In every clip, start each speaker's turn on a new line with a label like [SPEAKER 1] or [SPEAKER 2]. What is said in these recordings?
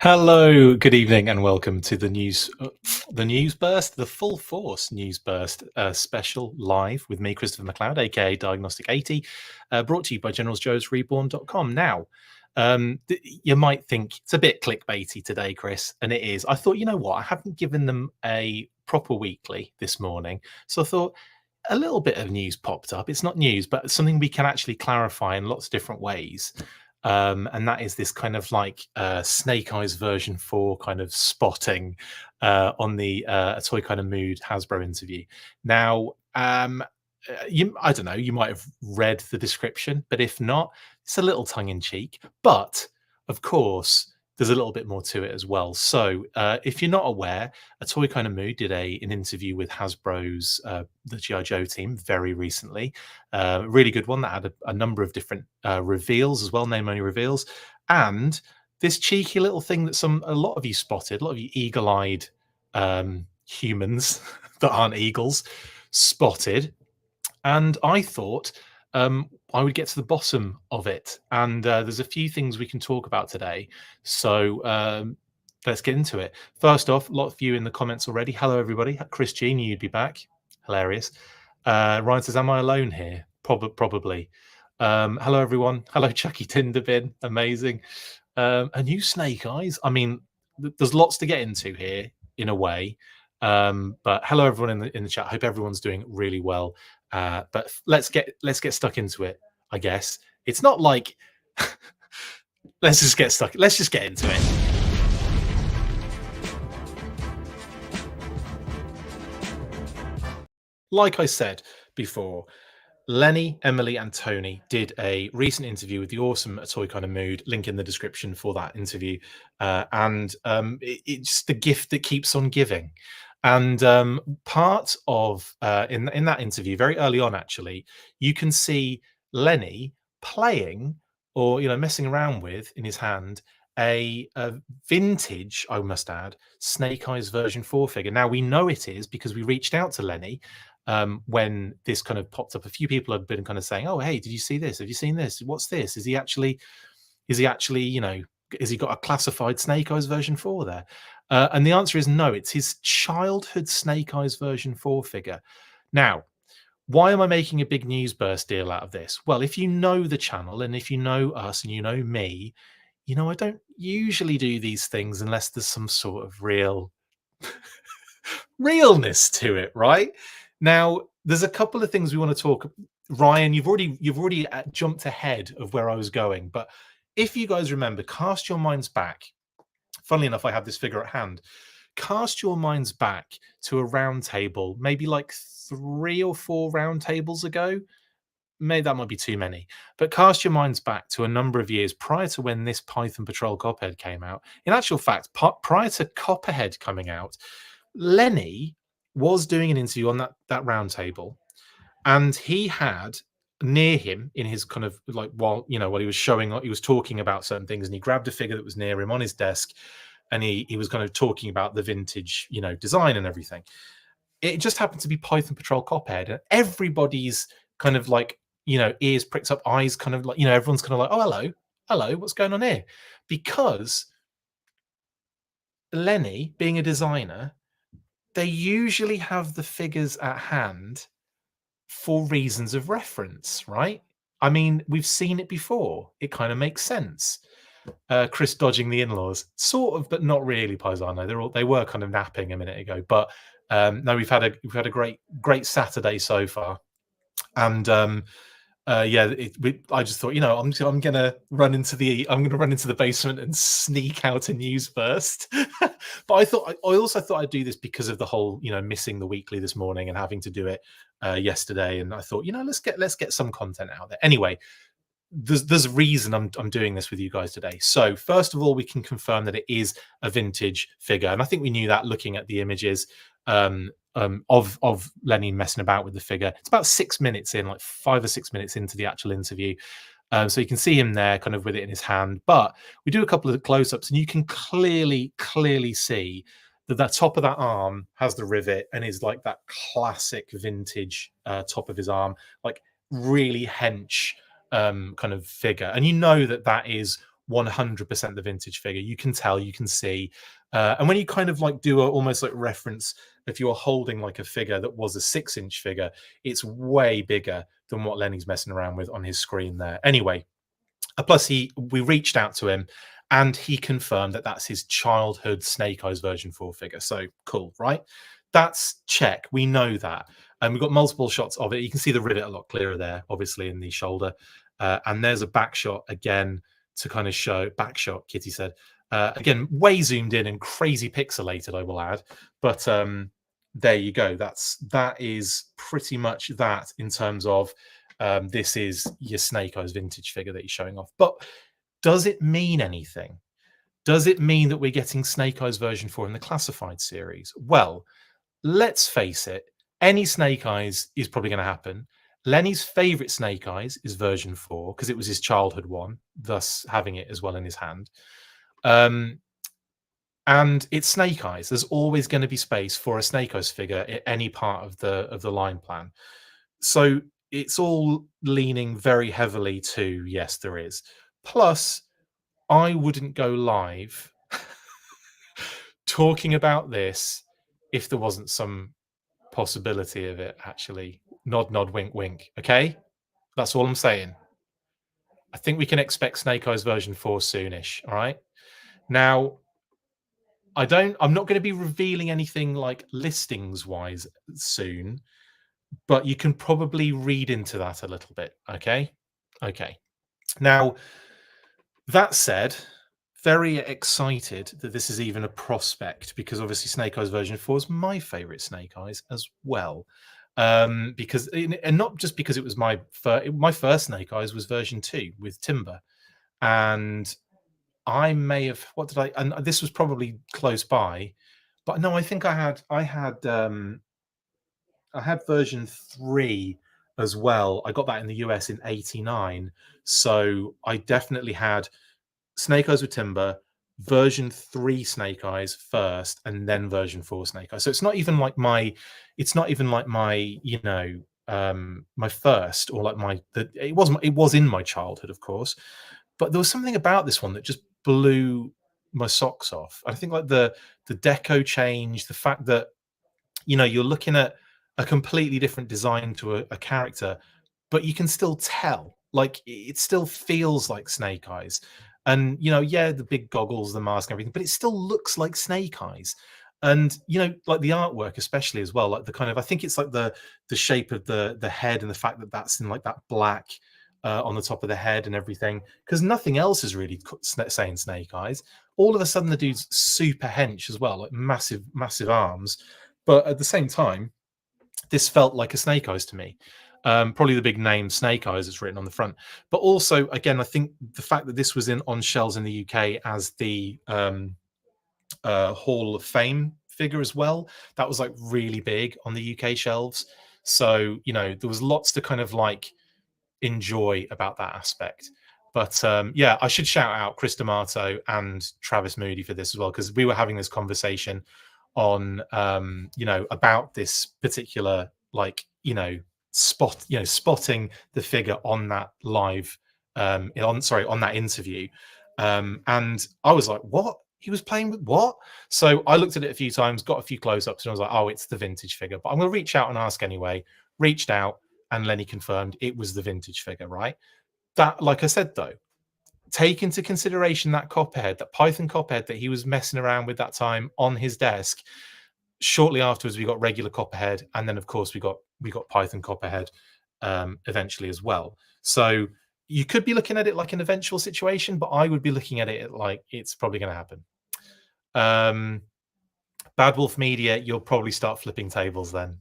[SPEAKER 1] Hello, good evening, and welcome to the news burst, the full force news burst special live with me, Christopher McLeod AKA Diagnostic 80, brought to you by GeneralsJoesReborn.com. Now, you might think it's a bit clickbaity today, Chris, and it is. I thought, you know what, I haven't given them a proper weekly this morning, so I thought a little bit of news popped up. It's not news, but something we can actually clarify in lots of different ways. And that is this kind of like Snake Eyes version 4 kind of spotting on the A Toy Kind of Mood Hasbro interview. Now, I don't know, you might have read the description, but if not, it's a little tongue in cheek. But of course, there's a little bit more to it as well. So, if you're not aware, A Toy Kind of Mood did an interview with Hasbro's the GI Joe team very recently. Really good one that had a number of different reveals as well, name only reveals, and this cheeky little thing that a lot of you spotted, a lot of you eagle-eyed humans that aren't eagles spotted, and I thought I would get to the bottom of it. And there's a few things we can talk about today. So let's get into it. First off, a lot of you in the comments already. Hello, everybody. Chris G, knew you'd be back. Hilarious. Ryan says, am I alone here? Probably. Hello, everyone. Hello, Chucky Tinderbin. Amazing. A new Snake Eyes. I mean, there's lots to get into here in a way. But hello, everyone in the chat. Hope everyone's doing really well. But let's get stuck into it. I guess it's not like let's just get into it. Like I said before, Lenny, Emily, and Tony did a recent interview with the awesome A Toy Kind of Mood. Link in the description for that interview. It's the gift that keeps on giving. And part of in that interview, very early on, actually, you can see Lenny playing or messing around with in his hand a vintage, I must add, Snake Eyes version 4 figure. Now we know it is because we reached out to Lenny when this kind of popped up. A few people had been kind of saying, "Oh, hey, did you see this? Have you seen this? What's this? Is he actually, has he got a classified Snake Eyes version 4 there?" And the answer is no. It's his childhood Snake Eyes version 4 figure. Now, why am I making a big news burst deal out of this? Well, if you know the channel and if you know us and you know me, I don't usually do these things unless there's some sort of realness to it, right? Now, there's a couple of things we want to talk. Ryan, you've already jumped ahead of where I was going, but if you guys remember, cast your minds back. Funnily enough, I have this figure at hand. Cast your minds back to a round table, maybe like 3 or 4 round tables ago. Maybe that might be too many, but cast your minds back to a number of years prior to when this Python Patrol Copperhead came out. In actual fact, prior to Copperhead coming out, Lenny was doing an interview on that round table, and he had near him in his kind of like while he was talking about certain things, and he grabbed a figure that was near him on his desk, and he was kind of talking about the vintage design and everything. It just happened to be Python Patrol Copperhead, and everybody's kind of like ears pricked up, eyes kind of like everyone's kind of like, oh, hello, what's going on here? Because Lenny, being a designer, they usually have the figures at hand for reasons of reference, right? I mean, we've seen it before. It kind of makes sense. Chris dodging the in-laws, sort of, but not really. Paisano, they were kind of napping a minute ago, but no, we've had a great Saturday so far, and I just thought, I'm gonna run into the basement and sneak out a news burst. But I also thought I'd do this because of the whole missing the weekly this morning and having to do it yesterday, and I thought let's get some content out there anyway. There's a reason I'm doing this with you guys today. So first of all, we can confirm that it is a vintage figure, and I think we knew that looking at the images of Lenny messing about with the figure. It's about 6 minutes in, like 5 or 6 minutes into the actual interview. So you can see him there kind of with it in his hand, but we do a couple of close-ups and you can clearly see that the top of that arm has the rivet and is like that classic vintage top of his arm, like really hench kind of figure. And that is 100% the vintage figure. You can tell, you can see. And when you kind of like do a almost like reference, if you're holding like a figure that was a 6-inch figure, it's way bigger than what Lenny's messing around with on his screen there. Anyway, plus we reached out to him and he confirmed that that's his childhood Snake Eyes version 4 figure. So cool, right? That's check. We know that. And we've got multiple shots of it. You can see the rivet a lot clearer there, obviously, in the shoulder. And there's a back shot again to kind of show, back shot, Kitty said. Again, way zoomed in and crazy pixelated, I will add. But there you go. That is pretty much that in terms of this is your Snake Eyes vintage figure that he's showing off. But does it mean anything? Does it mean that we're getting Snake Eyes version 4 in the classified series? Well, let's face it, any Snake Eyes is probably going to happen. Lenny's favorite Snake Eyes is version 4 because it was his childhood one, thus having it as well in his hand. And it's Snake Eyes. There's always going to be space for a Snake Eyes figure in any part of the line plan. So it's all leaning very heavily to yes, there is. Plus, I wouldn't go live talking about this if there wasn't some possibility of it actually. Nod, nod, wink, wink. Okay? That's all I'm saying. I think we can expect Snake Eyes version 4 soonish. All right? Now, I'm not going to be revealing anything like listings wise soon, but you can probably read into that a little bit. Okay? Okay. Now, that said, very excited that this is even a prospect because obviously Snake Eyes version 4 is my favorite Snake Eyes as well. Because and not just because it was my first Snake Eyes was version 2 with Timber, and I may have and this was probably close by, but no, I think I had version 3 as well. I got that in the US in '89, so I definitely had Snake Eyes with Timber, version 3 Snake Eyes first, and then version 4 Snake Eyes. So it's not even like my my first, or like it was in my childhood, of course, but there was something about this one that just blew my socks off. I think like the deco change, the fact that you're looking at a completely different design to a character, but you can still tell, like it still feels like Snake Eyes. And yeah, the big goggles, the mask, and everything, but it still looks like Snake Eyes. And like the artwork, especially as well, like the kind of, I think it's like the shape of the head and the fact that that's in like that black on the top of the head and everything, because nothing else is really saying Snake Eyes. All of a sudden, the dude's super hench as well, like massive arms, but at the same time, this felt like a Snake Eyes to me. Probably the big name Snake Eyes is written on the front, but also again, I think the fact that this was on shelves in the UK as the Hall of Fame figure as well, that was like really big on the UK shelves. So there was lots to kind of like enjoy about that aspect. But yeah, I should shout out Chris D'Amato and Travis Moody for this as well, because we were having this conversation on about this particular spotting the figure on that live on that interview, and I was like, what, he was playing with what? So I looked at it a few times, got a few close-ups, and I was like, oh, it's the vintage figure. But I'm going to reach out and ask anyway. Reached out, and Lenny confirmed it was the vintage figure, right? That, like I said though, take into consideration that copperhead, that Python copperhead that he was messing around with that time on his desk. Shortly afterwards, we got regular copperhead, and then of course we got Python copperhead eventually as well. So you could be looking at it like an eventual situation, but I would be looking at it like it's probably going to happen. Bad Wolf Media, you'll probably start flipping tables then.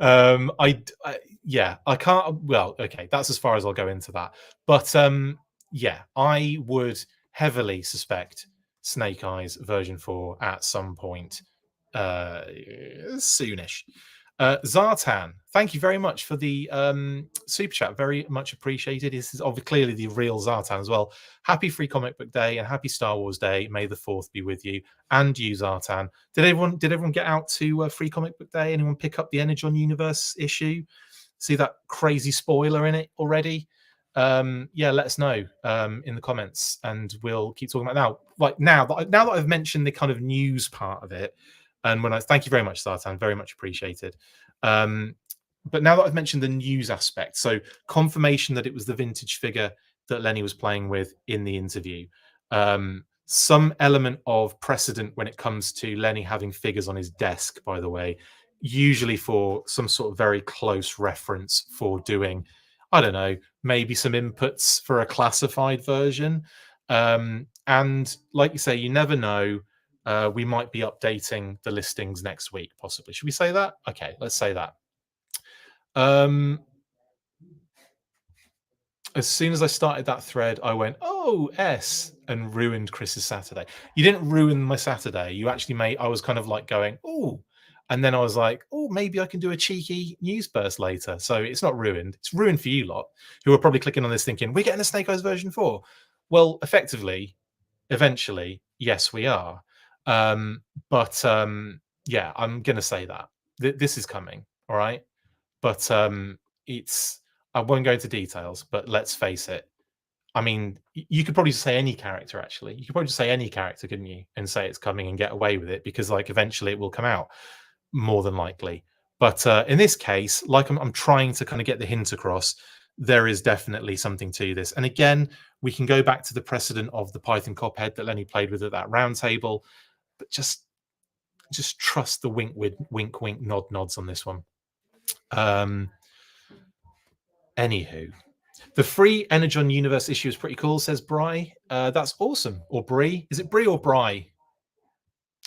[SPEAKER 1] I can't. Well, okay, that's as far as I'll go into that. But yeah, I would heavily suspect Snake Eyes version 4 at some point soonish. Zartan, thank you very much for the super chat. Very much appreciated. This is obviously clearly the real Zartan as well. Happy Free Comic Book Day and happy Star Wars Day. May the 4th be with you and you, Zartan. Did everyone get out to Free Comic Book Day? Anyone pick up the Energon Universe issue? See that crazy spoiler in it already? yeah, let us know in the comments, and we'll keep talking about it now. Like now that I've mentioned the kind of news part of it, and when I thank you very much, Sartan, very much appreciated. But now that I've mentioned the news aspect, so confirmation that it was the vintage figure that Lenny was playing with in the interview. Some element of precedent when it comes to Lenny having figures on his desk, by the way, usually for some sort of very close reference for doing, I don't know, maybe some inputs for a classified version. And like you say, you never know. We might be updating the listings next week, possibly. Should we say that? Okay, let's say that. As soon as I started that thread, I went, "Oh, S," and ruined Chris's Saturday. You didn't ruin my Saturday. You actually made. I was kind of like going, "Oh," and then I was like, "Oh, maybe I can do a cheeky news burst later." So it's not ruined. It's ruined for you lot who are probably clicking on this thinking, "We're getting a Snake Eyes version 4." Well, effectively, eventually, yes, we are. But yeah, I'm gonna say that this is coming. All right, but it's I won't go into details, but let's face it. I mean, you could probably say any character. Actually, you could probably just say any character, couldn't you, and say it's coming and get away with it because, like, eventually it will come out, more than likely. But in this case, like I'm trying to kind of get the hint across, there is definitely something to this. And again, we can go back to the precedent of the Python Cophead that Lenny played with at that round table, but just trust the wink, wink, nod, nods on this one. Anywho, the free Energon Universe issue is pretty cool, says Bry. That's awesome. Or Brie. Is it Brie or Bry?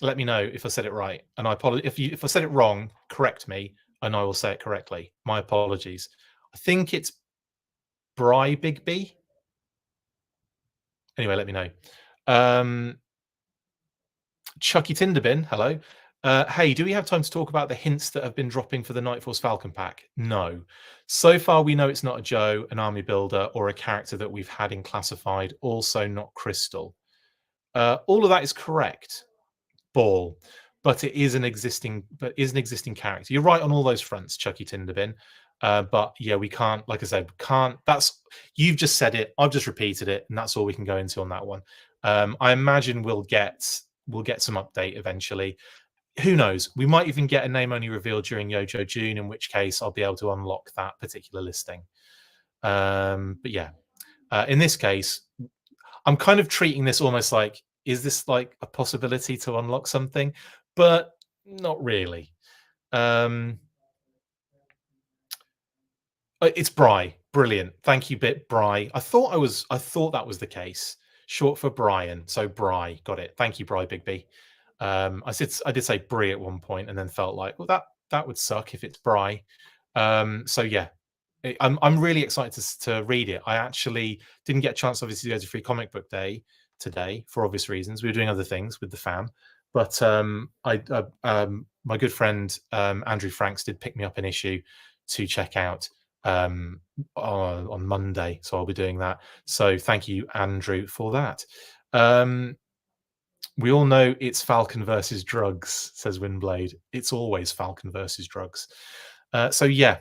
[SPEAKER 1] Let me know if I said it right. And I apologize if I said it wrong, correct me and I will say it correctly. My apologies. I think it's Bry Big B. Anyway, let me know. Chucky Tinderbin, hello. Hey, do we have time to talk about the hints that have been dropping for the Night Force Falcon pack? No. So far, we know it's not a Joe, an army builder, or a character that we've had in classified. Also, not Crystal. All of that is correct. Ball, but it is an existing, character. You're right on all those fronts, Chucky Tinderbin. But yeah, we can't. Like I said, can't. That's you've just said it. I've just repeated it, and that's all we can go into on that one. I imagine we'll get some update eventually. Who knows? We might even get a name only revealed during Yojo June, in which case I'll be able to unlock that particular listing. But yeah, in this case, I'm kind of treating this almost like, is this like a possibility to unlock something? But not really. It's Bry. Brilliant. Thank you, Bit Bry. I thought that was the case. Short for Brian. So Bry. Got it. Thank you, Bry Big B. I did say Brie at one point and then felt like, well, that would suck if it's Bry. So yeah, I'm really excited to read it. I actually didn't get a chance, obviously, to go to Free Comic Book Day today for obvious reasons. We were doing other things with the fam, but my good friend Andrew Franks did pick me up an issue to check out on Monday, so I'll be doing that. So thank you, Andrew, for that. We all know it's Falcon versus drugs, says Windblade. It's always Falcon versus drugs. So yeah,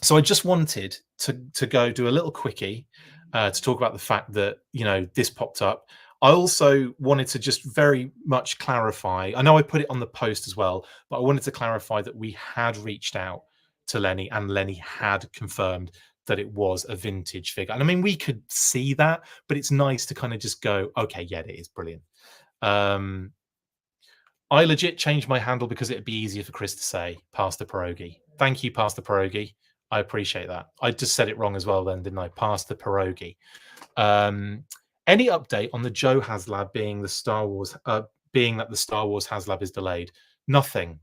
[SPEAKER 1] so I just wanted to go do a little quickie to talk about the fact that, you know, this popped up. I also wanted to just very much clarify. I know I put it on the post as well, but I wanted to clarify that we had reached out to Lenny and Lenny had confirmed that it was a vintage figure. And I mean, we could see that, but it's nice to kind of just go, okay, yeah, it is brilliant. I legit changed my handle because it'd be easier for Chris to say, Pastor Pierogi. Thank you, Pastor Pierogi. I appreciate that. I just said it wrong as well then, didn't I? Pastor Pierogi. Any update on the Joe HasLab being the Star Wars, being that the Star Wars HasLab is delayed? Nothing,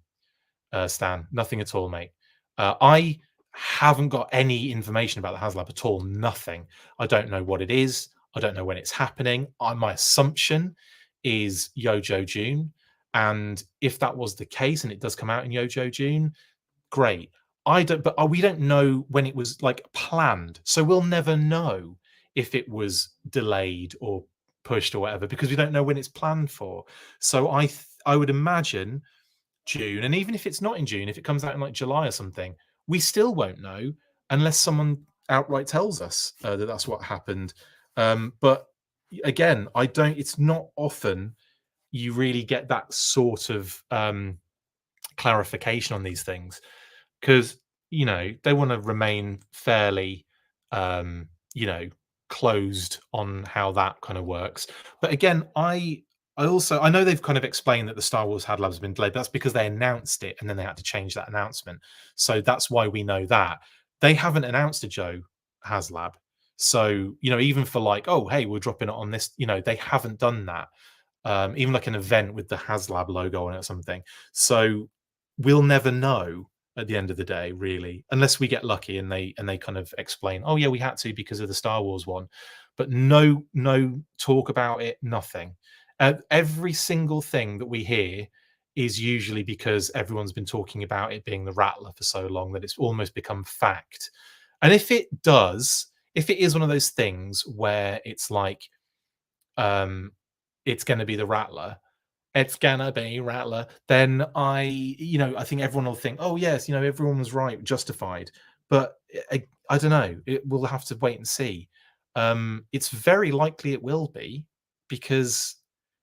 [SPEAKER 1] Stan. Nothing at all, mate. I haven't got any information about the HasLab at all. Nothing. I don't know what it is. I don't know when it's happening. My assumption is Yojo June. And if that was the case and it does come out in Yojo June, great. But we don't know when it was like planned. So we'll never know if it was delayed or pushed or whatever, because we don't know when it's planned for. So I would imagine June. And even if it's not in June, if it comes out in like July or something, we still won't know unless someone outright tells us that that's what happened. But again, I don't. It's not often you really get that sort of clarification on these things, because they want to remain fairly um you know closed on how that kind of works. But again, I know they've kind of explained that the Star Wars HasLab has been delayed. That's because they announced it and then they had to change that announcement, so that's why we know that. They haven't announced a Joe HasLab, so even for like, oh hey, we're dropping it on this, they haven't done that. Even like an event with the HasLab logo on it or something. So we'll never know at the end of the day, really, unless we get lucky and they kind of explain, oh yeah, we had to because of the Star Wars one. But no talk about it, nothing. Every single thing that we hear is usually because everyone's been talking about it being the Rattler for so long that it's almost become fact. And if it is one of those things where it's like, um, it's going to be the Rattler, it's gonna be Rattler, then I think everyone will think, oh yes, everyone was right, justified. But I don't know. We'll have to wait and see. It's very likely it will be, because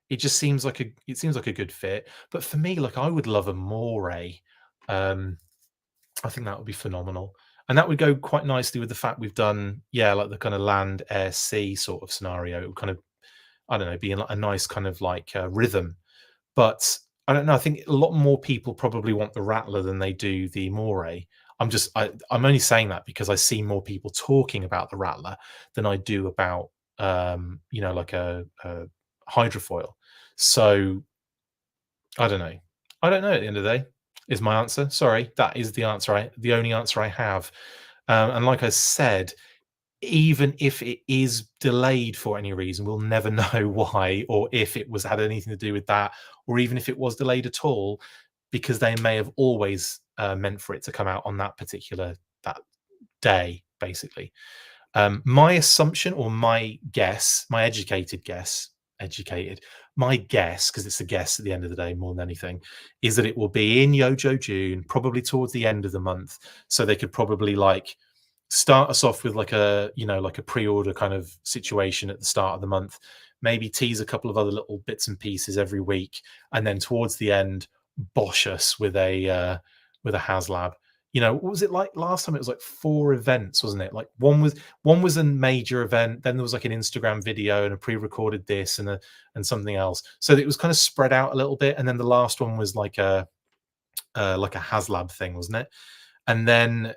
[SPEAKER 1] it seems like a good fit. But for me, like, I would love a Moray. Um, I think that would be phenomenal. And that would go quite nicely with the fact we've done, yeah, like the kind of land, air, sea sort of scenario. It would kind of, I don't know, be a nice kind of like rhythm. But I don't know. I think a lot more people probably want the Rattler than they do the Moray. I'm only saying that because I see more people talking about the Rattler than I do about like a hydrofoil. So I don't know. I don't know. At the end of the day, is my answer. Sorry, that is the only answer I have. And like I said, even if it is delayed for any reason, we'll never know why, or if it was had anything to do with that, or even if it was delayed at all, because they may have always meant for it to come out on that day, basically. My assumption, or my guess, my my guess, because it's a guess at the end of the day more than anything, is that it will be in Yojo June, probably towards the end of the month. So they could probably like start us off with like like a pre-order kind of situation at the start of the month, maybe tease a couple of other little bits and pieces every week, and then towards the end bosh us with a HasLab. What was it like last time? It was like 4 events, wasn't it? Like one was a major event, then there was like an Instagram video and a pre-recorded this and something else, so it was kind of spread out a little bit. And then the last one was like a HasLab thing, wasn't it? And then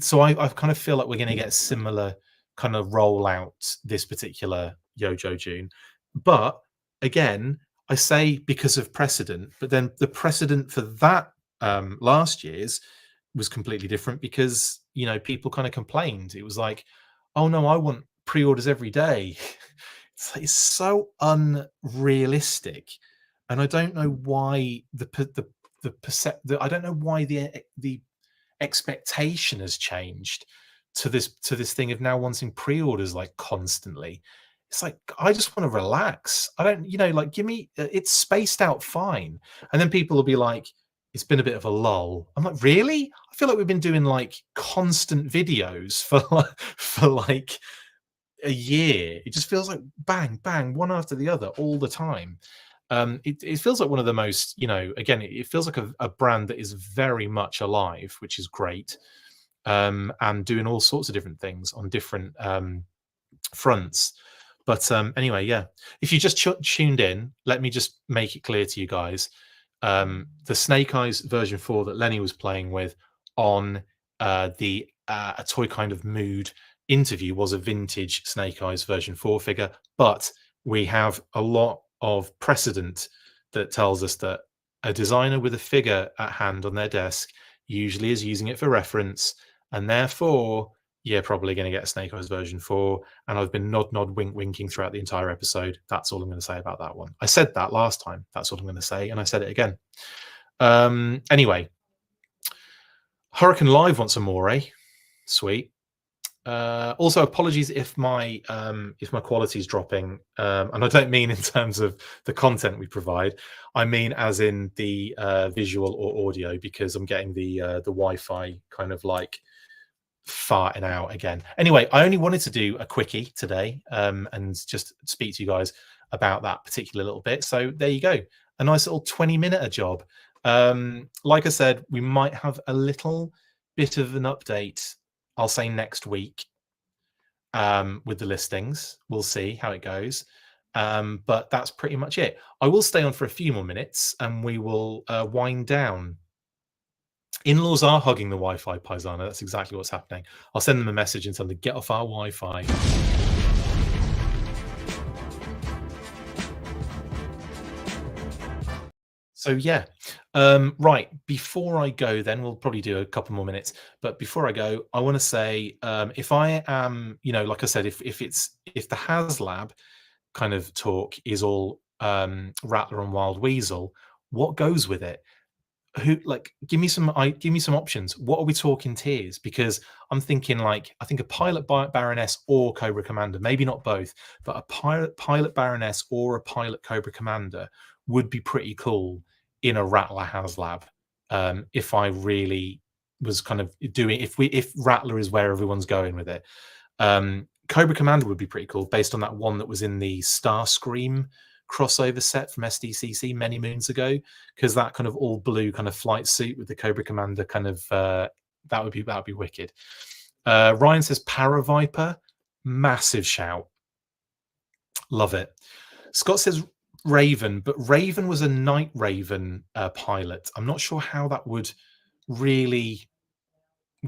[SPEAKER 1] so I kind of feel like we're going to get a similar kind of rollout this particular Yojo June. But again, I say because of precedent, but then the precedent for that last year's was completely different, because people kind of complained. It was like, oh no, I want pre-orders every day. It's so unrealistic, and I don't know why I don't know why the expectation has changed to this thing of now wanting pre-orders like constantly. It's like, I just want to relax. I don't, like, give me it's spaced out fine. And then people will be like, it's been a bit of a lull. I'm like, really? I feel like we've been doing like constant videos for like a year. It just feels like bang bang, one after the other all the time. It feels like one of the most, again, it feels like a brand that is very much alive, which is great, and doing all sorts of different things on different fronts. But anyway, yeah, if you just tuned in, let me just make it clear to you guys. The Snake Eyes version 4 that Lenny was playing with on the A Toy Kind of Mood interview was a vintage Snake Eyes version 4 figure, but we have a lot of precedent that tells us that a designer with a figure at hand on their desk usually is using it for reference, and therefore you're probably going to get a Snake Eyes version 4. And I've been nod winking throughout the entire episode. That's all I'm going to say about that one. I said that last time. That's all I'm going to say, and I said it again. Anyway, Hurricane Live wants some more, eh? Sweet. Also, apologies if my quality is dropping, and I don't mean in terms of the content we provide. I mean as in the visual or audio, because I'm getting the Wi-Fi kind of like farting out again. Anyway, I only wanted to do a quickie today and just speak to you guys about that particular little bit. So there you go. A nice little 20-minute job. Like I said, we might have a little bit of an update, I'll say next week, with the listings. We'll see how it goes. But that's pretty much it. I will stay on for a few more minutes and we will wind down. In-laws are hogging the Wi-Fi, Paisana. That's exactly what's happening. I'll send them a message and tell them to get off our Wi-Fi. So yeah, right. Before I go, then we'll probably do a couple more minutes. But before I go, I want to say, if I am, like I said, if the HasLab kind of talk is all Rattler and Wild Weasel, what goes with it? Give me some options. What are we talking tiers? Because I'm thinking I think a pilot Baroness or Cobra Commander, maybe not both, but a pilot Baroness or a pilot Cobra Commander would be pretty cool in a Rattler HasLab. If I really was kind of doing, if Rattler is where everyone's going with it, Cobra Commander would be pretty cool based on that one that was in the Starscream crossover set from SDCC many moons ago, because that kind of all blue kind of flight suit with the Cobra Commander kind of that would be wicked. Ryan says Paraviper, massive shout, love it. Scott says Raven, but Raven was a Night Raven pilot. I'm not sure how that would really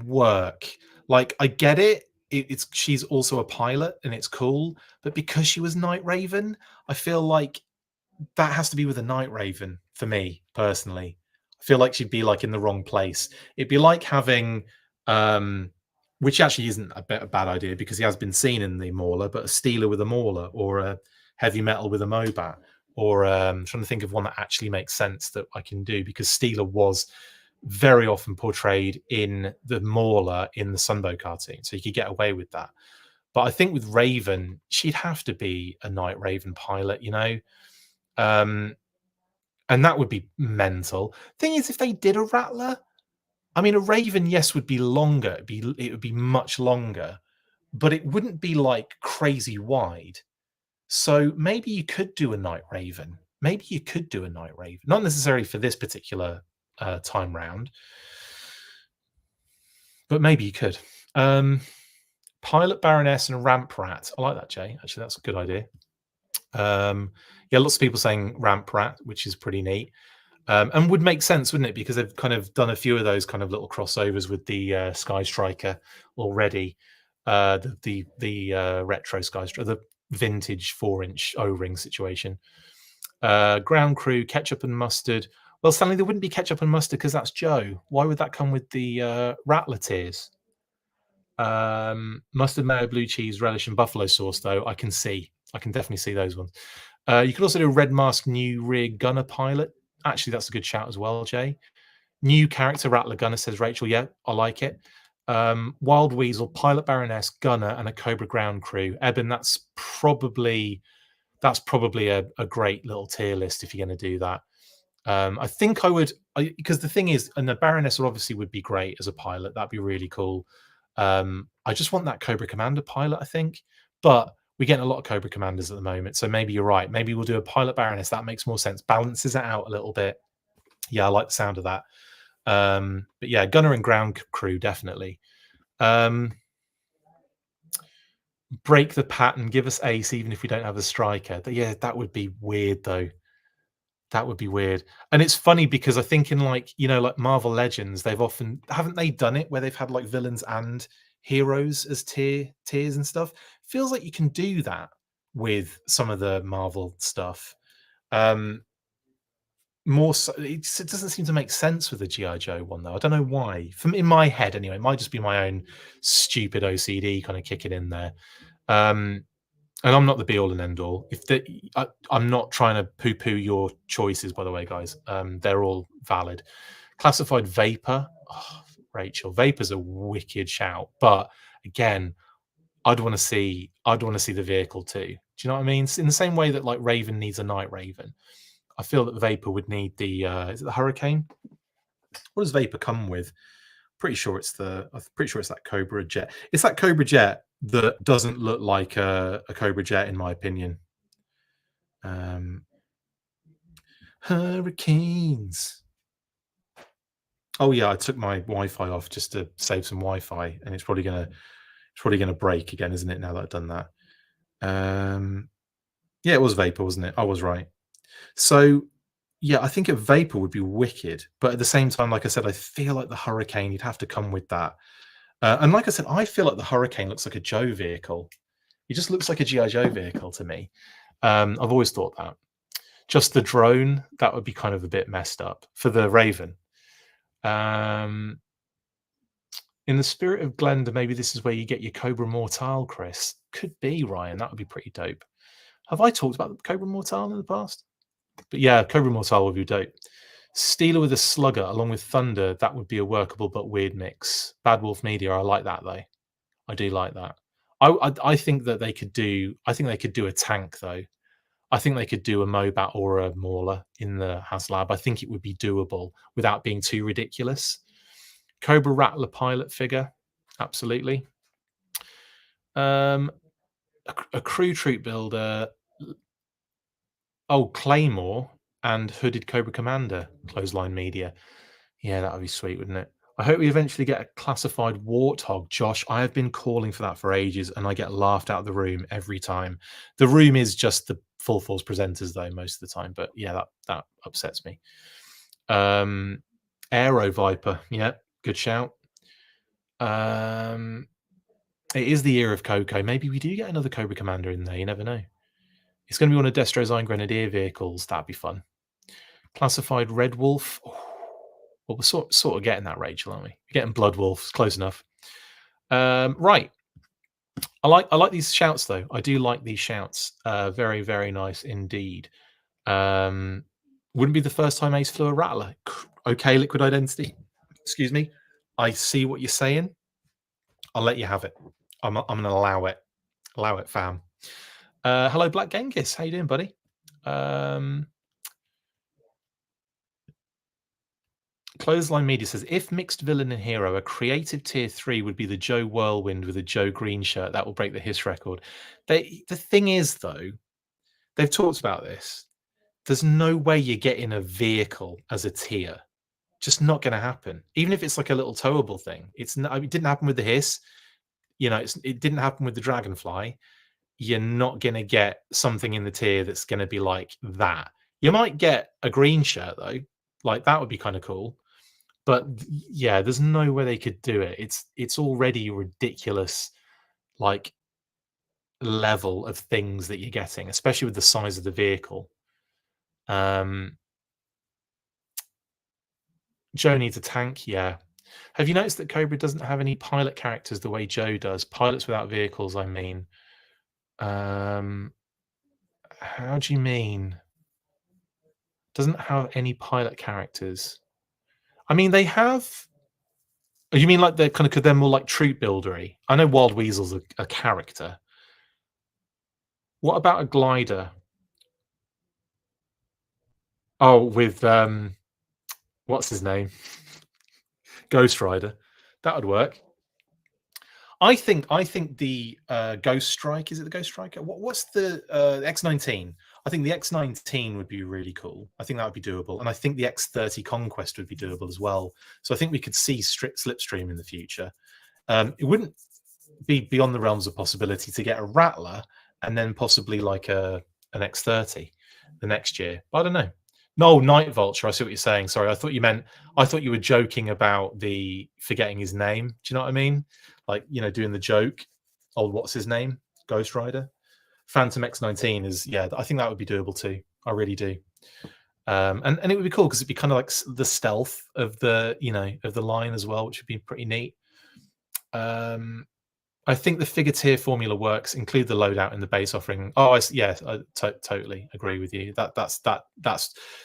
[SPEAKER 1] work. I get it. She's also a pilot and it's cool, but because she was Night Raven, I feel like that has to be with a Night Raven for me personally. I feel like she'd be in the wrong place. It'd be like having which actually isn't a bad idea because he has been seen in the Mauler, but a Steeler with a Mauler or a Heavy Metal with a Mobat, or I'm trying to think of one that actually makes sense that I can do, because Steeler was very often portrayed in the Mauler in the Sunbow cartoon, so you could get away with that. But I think with Raven, she'd have to be a Night Raven pilot, and that would be mental. Thing is, if they did a Rattler, I mean, a Raven, yes, would be longer. It would be much longer, but it wouldn't be crazy wide. So maybe you could do a Night Raven. Maybe you could do a Night Raven, not necessarily for this particular time round, but maybe you could. Pilot Baroness and Ramp Rat. I like that, Jay. Actually, that's a good idea. Yeah, lots of people saying Ramp Rat, which is pretty neat. And would make sense, wouldn't it? Because they've kind of done a few of those kind of little crossovers with the Sky Striker already. The retro Sky Striker, the vintage 4-inch O-ring situation. Ground Crew, ketchup and mustard. Well, Stanley, there wouldn't be ketchup and mustard because that's Joe. Why would that come with the Rattler tiers? Mustard, mayo, blue cheese, relish, and buffalo sauce, though, I can definitely see those ones. You could also do a Red Mask new rear gunner pilot. Actually, that's a good shout as well, Jay. New character Rattler gunner, says Rachel. Yeah, I like it. Wild Weasel, pilot Baroness, gunner, and a Cobra ground crew. Eben, that's probably a great little tier list if you're going to do that. I think I would, because the thing is, and the Baroness obviously would be great as a pilot. That'd be really cool. I just want that Cobra Commander pilot, I think. But we're getting a lot of Cobra Commanders at the moment, so maybe you're right. Maybe we'll do a pilot Baroness. That makes more sense. Balances it out a little bit. Yeah, I like the sound of that. But yeah, gunner and ground crew, definitely. Break the pattern, give us ace even if we don't have a striker. Yeah, that would be weird though. That would be weird. And it's funny because I think in like Marvel Legends, haven't they done it where they've had villains and heroes as tiers and stuff? Feels like you can do that with some of the Marvel stuff. More so, it doesn't seem to make sense with the G.I. Joe one though. I don't know why. In my head anyway, it might just be my own stupid OCD kind of kicking in there. And I'm not the be all and end all. I'm not trying to poo-poo your choices, by the way, guys. They're all valid. Classified Vapor, Rachel. Vapor's a wicked shout, but again, I'd want to see the vehicle too. Do you know what I mean? In the same way that Raven needs a Night Raven, I feel that Vapor would need the is it the Hurricane? What does Vapor come with? pretty sure it's that Cobra jet. It's that Cobra jet that doesn't look like a Cobra jet, in my opinion. Hurricanes. Oh yeah, I took my Wi-Fi off just to save some Wi-Fi, and it's probably gonna break again, isn't it? Now that I've done that. Yeah, it was Vapor, wasn't it? I was right. So yeah, I think a Vapor would be wicked, but at the same time, like I said, I feel like the Hurricane, you'd have to come with that. And like I said, I feel like the Hurricane looks like a Joe vehicle. It just looks like a GI Joe vehicle to me. I've always thought that. Just the drone, that would be kind of a bit messed up for the Raven. In the spirit of Glenda, maybe this is where you get your Cobra Mortal, Chris. Could be, Ryan. That would be pretty dope. Have I talked about the Cobra Mortal in the past? But yeah, Cobra Mortal would be dope. Steeler with a Slugger along with Thunder, that would be a workable but weird mix. Bad Wolf Media, I like that though. I do like that. I think that they could do. I think they could do a tank though. I think they could do a Mobat or a Mauler in the HasLab. I think it would be doable without being too ridiculous. Cobra Rattler pilot figure, absolutely. A crew troop builder. Oh, Claymore and Hooded Cobra Commander, Clothesline Media. Yeah, that would be sweet, wouldn't it? I hope we eventually get a classified Warthog, Josh. I have been calling for that for ages, and I get laughed out of the room every time. The room is just the Full Force presenters, though, most of the time. But yeah, that upsets me. Aero Viper, yeah, good shout. It is the year of Coco. Maybe we do get another Cobra Commander in there. You never know. It's going to be one of Destro's Iron Grenadier vehicles. That'd be fun. Classified Red Wolf. Oh, well, we're sort of getting that, Rachel, aren't we? We're getting Blood Wolves, close enough. Right. I like these shouts though. I do like these shouts. Very, very nice indeed. Wouldn't be the first time Ace flew a Rattler. Okay, Liquid Identity. Excuse me. I see what you're saying. I'll let you have it. I'm going to allow it. Allow it, fam. Hello, Black Genghis. How you doing, buddy? Clothesline Media says, if mixed villain and hero, a creative tier 3 would be the Joe Whirlwind with a Joe Green shirt. That will break the hiss record. The thing is, though, they've talked about this. There's no way you're getting a vehicle as a tier. Just not going to happen. Even if it's like a little towable thing. It didn't happen with the hiss. You know, it didn't happen with the Dragonfly. You're not going to get something in the tier that's going to be like that. You might get a green shirt, though. Like, that would be kind of cool. But yeah, there's no way they could do it. It's already a ridiculous, like, level of things that you're getting, especially with the size of the vehicle. Joe needs a tank, yeah. Have you noticed that Cobra doesn't have any pilot characters the way Joe does? Pilots without vehicles, I mean. How do you mean? Doesn't have any pilot characters. I mean, they have. Oh, you mean like they're kind of, because they're more like troop buildery? I know Wild Weasel's a character. What about a glider? Oh, with what's his name? Ghost Rider. That would work. I think the Ghost Strike, is it the Ghost Striker? What's the X19? I think the X19 would be really cool. I think that would be doable. And I think the X30 Conquest would be doable as well. So I think we could see Slipstream in the future. It wouldn't be beyond the realms of possibility to get a Rattler and then possibly like an X30 the next year. But I don't know. No, Night Vulture. I see what you're saying. Sorry, I thought you were joking about the forgetting his name. Do you know what I mean? Like, you know, doing the joke. Oh, what's his name? Ghost Rider. Phantom X19 is, yeah, I think that would be doable too. I really do. And it would be cool because it'd be kind of like the stealth of the, you know, of the line as well, which would be pretty neat. I think the figure tier formula works. Include the loadout in the base offering. Oh, yeah, I totally agree with you. That's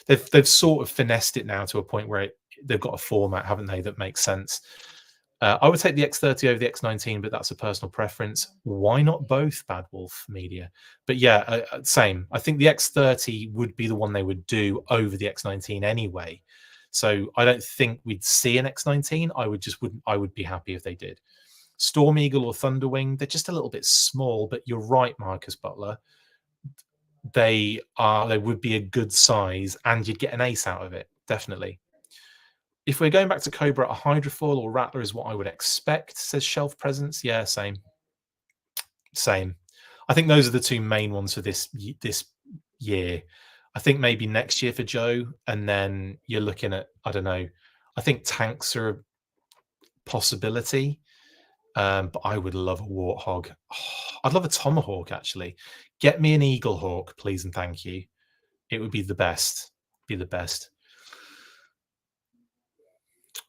[SPEAKER 1] they've sort of finessed it now to a point where they've got a format, haven't they, that makes sense. I would take the X30 over the X19, but that's a personal preference. Why not both, Bad Wolf Media? But yeah, same. I think the X30 would be the one they would do over the X19 anyway. So I don't think we'd see an X19. I would be happy if they did. Storm Eagle or Thunderwing, they're just a little bit small, but you're right, Marcus Butler. They would be a good size, and you'd get an ace out of it, definitely. If we're going back to Cobra, a Hydrofoil or Rattler is what I would expect, says Shelf Presence. Yeah, same. I think those are the two main ones for this year. I think maybe next year for Joe, and then you're looking at, I don't know, I think tanks are a possibility, but I would love a Warthog. Oh, I'd love a Tomahawk, actually. Get me an Eagle Hawk, please and thank you. It would be the best.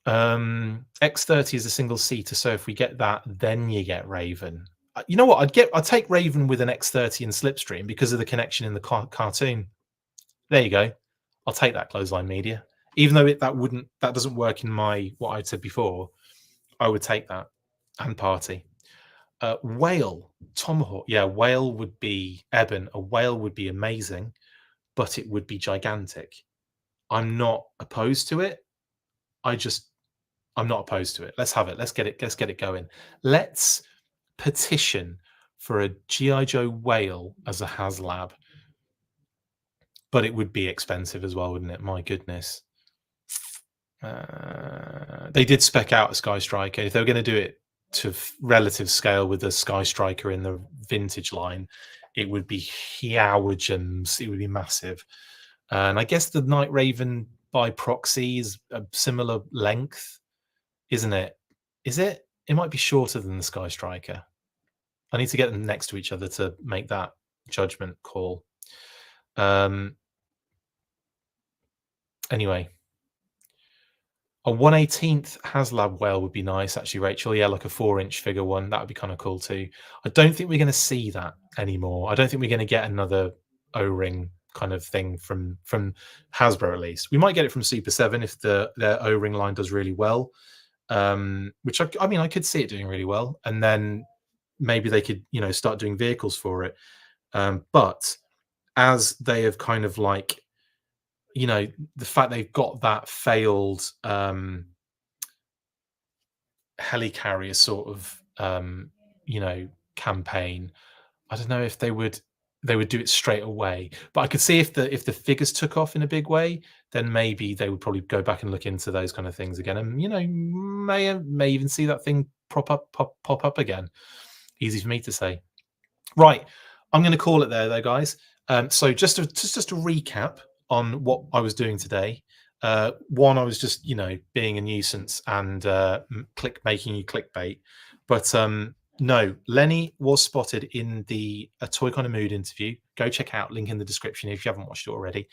[SPEAKER 1] X30 is a single seater, so if we get that, then you get Raven. You know what? I'd take Raven with an X30 and Slipstream because of the connection in the cartoon. There you go. I'll take that, Clothesline Media. Even though that doesn't work in what I said before, I would take that. And Party. Whale, Tomahawk. Yeah, Whale would be Eben. A Whale would be amazing, but it would be gigantic. I'm not opposed to it. I'm not opposed to it. Let's have it. Let's get it going. Let's petition for a G.I. Joe Whale as a HasLab. But it would be expensive as well, wouldn't it? My goodness. They did spec out a Sky Striker. If they were going to do it to relative scale with the Sky Striker in the vintage line, it would be huge. It would be massive. And I guess the Night Raven by proxy is a similar length, isn't it? Is it? It might be shorter than the Sky Striker. I need to get them next to each other to make that judgment call. Anyway, a 1/18th HasLab Whale would be nice, actually, Rachel. Yeah, like a 4-inch figure one. That would be kind of cool too. I don't think we're going to see that anymore. I don't think we're going to get another O-ring kind of thing from Hasbro, at least. We might get it from Super 7 if their O-ring line does really well, which I mean, I could see it doing really well, and then maybe they could, start doing vehicles for it. But as they have kind of like, the fact they've got that failed helicarrier sort of campaign, I don't know if they would do it straight away. But I could see if the figures took off in a big way, then maybe they would probably go back and look into those kind of things again, and may even see that thing pop up again. Easy for me to say. Right, I'm going to call it there, though, guys. So just to recap on what I was doing today. One, I was just being a nuisance and making you clickbait. But no, Lenny was spotted in the Toy Kind of Mood interview. Go check out, link in the description if you haven't watched it already.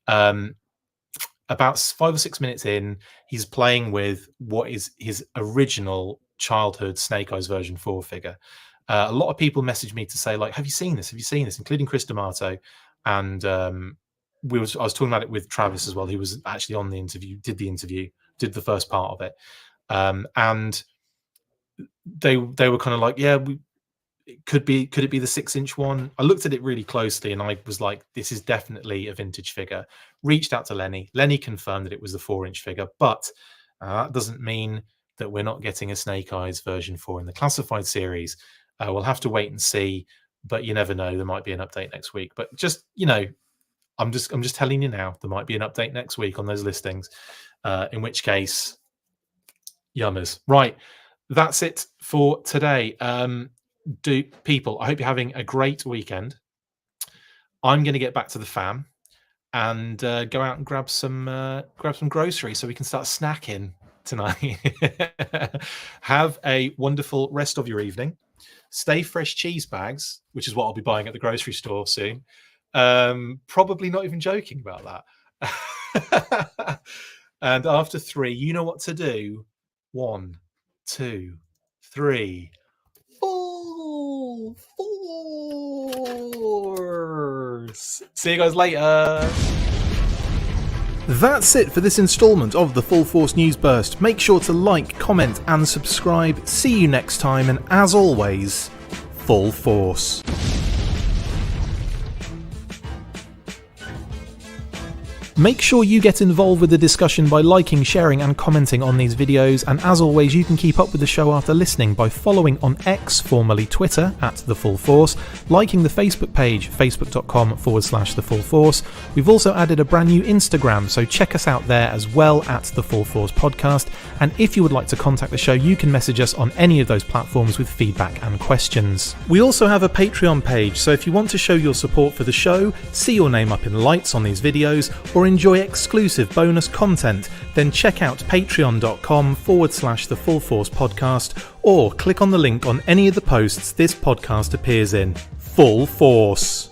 [SPEAKER 1] About 5 or 6 minutes in, he's playing with what is his original childhood Snake Eyes version 4 figure. A lot of people messaged me to say, like, have you seen this? Including Chris D'Amato. And I was talking about it with Travis as well. He was actually on the interview, did the first part of it. And they were kind of like, yeah, could it be the 6-inch one? I looked at it really closely and I was like, this is definitely a vintage figure. Reached out to Lenny. Lenny confirmed that it was the 4-inch figure, but that doesn't mean that we're not getting a Snake Eyes version 4 in the classified series. We'll have to wait and see, but you never know. There might be an update next week. But just, I'm just telling you now, there might be an update next week on those listings. In which case, yummers. Right, that's it for today. People, I hope you're having a great weekend. I'm going to get back to the fam and go out and grab some groceries so we can start snacking tonight. Have a wonderful rest of your evening. Stay fresh cheese bags, which is what I'll be buying at the grocery store soon. Probably not even joking about that. And after 3, you know what to do. 1, 2, 3. Full force. See you guys later. That's it for this installment of the Full Force News Burst. Make sure to like, comment and subscribe. See you next time, and as always, full force.
[SPEAKER 2] Make sure you get involved with the discussion by liking, sharing and commenting on these videos, and as always you can keep up with the show after listening by following on X, formerly Twitter, @TheFullForce, liking the Facebook page, facebook.com/TheFullForce. We've also added a brand new Instagram, so check us out there as well, @TheFullForce Podcast, and if you would like to contact the show you can message us on any of those platforms with feedback and questions. We also have a Patreon page, so if you want to show your support for the show, see your name up in lights on these videos, or enjoy exclusive bonus content, then check out patreon.com/TheFullForce Podcast, or click on the link on any of the posts this podcast appears in. Full Force!